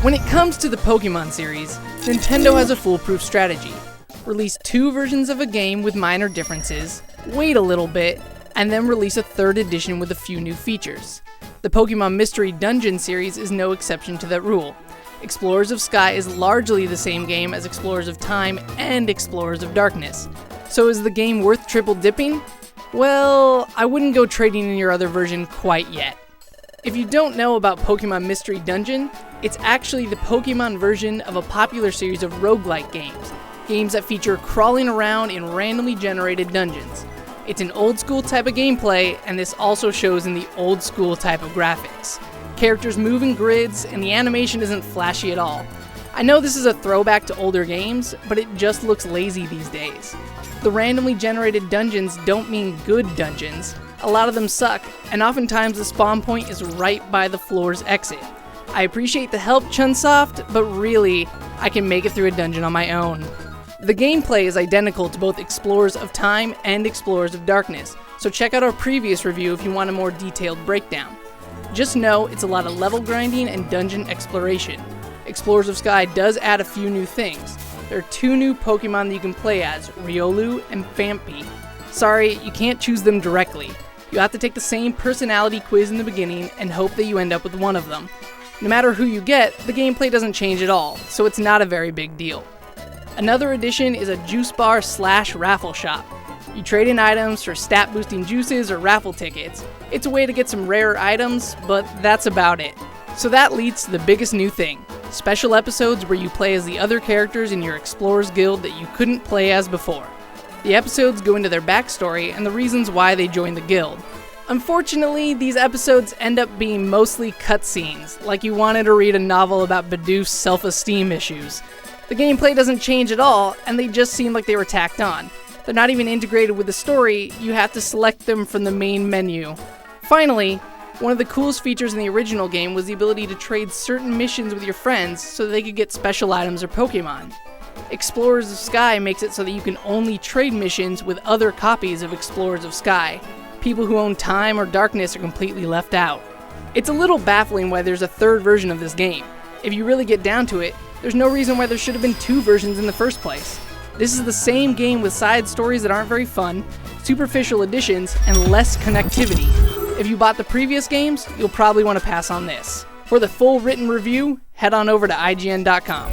When it comes to the Pokemon series, Nintendo has a foolproof strategy. Release 2 versions of a game with minor differences, wait a little bit, and then release a 3rd edition with a few new features. The Pokemon Mystery Dungeon series is no exception to that rule. Explorers of Sky is largely the same game as Explorers of Time and Explorers of Darkness. So is the game worth triple dipping? Well, I wouldn't go trading in your other version quite yet. If you don't know about Pokemon Mystery Dungeon, it's actually the Pokemon version of a popular series of roguelike games that feature crawling around in randomly generated dungeons. It's an old school type of gameplay, and this also shows in the old school type of graphics. Characters move in grids, and the animation isn't flashy at all. I know this is a throwback to older games, but it just looks lazy these days. The randomly generated dungeons don't mean good dungeons. A lot of them suck, and oftentimes the spawn point is right by the floor's exit. I appreciate the help, Chunsoft, but really, I can make it through a dungeon on my own. The gameplay is identical to both Explorers of Time and Explorers of Darkness, so check out our previous review if you want a more detailed breakdown. Just know it's a lot of level grinding and dungeon exploration. Explorers of Sky does add a few new things. There are 2 new Pokemon that you can play as, Riolu and Phanpy. Sorry, you can't choose them directly. You have to take the same personality quiz in the beginning and hope that you end up with one of them. No matter who you get, the gameplay doesn't change at all, so it's not a very big deal. Another addition is a juice bar / raffle shop. You trade in items for stat boosting juices or raffle tickets. It's a way to get some rarer items, but that's about it. So that leads to the biggest new thing. Special episodes where you play as the other characters in your Explorers Guild that you couldn't play as before. The episodes go into their backstory and the reasons why they joined the guild. Unfortunately, these episodes end up being mostly cutscenes, like you wanted to read a novel about Bidoof's self-esteem issues. The gameplay doesn't change at all, and they just seem like they were tacked on. They're not even integrated with the story, you have to select them from the main menu. Finally, one of the coolest features in the original game was the ability to trade certain missions with your friends so that they could get special items or Pokemon. Explorers of Sky makes it so that you can only trade missions with other copies of Explorers of Sky. People who own Time or Darkness are completely left out. It's a little baffling why there's a 3rd version of this game. If you really get down to it, there's no reason why there should have been 2 versions in the first place. This is the same game with side stories that aren't very fun, superficial additions, and less connectivity. If you bought the previous games, you'll probably want to pass on this. For the full written review, head on over to IGN.com.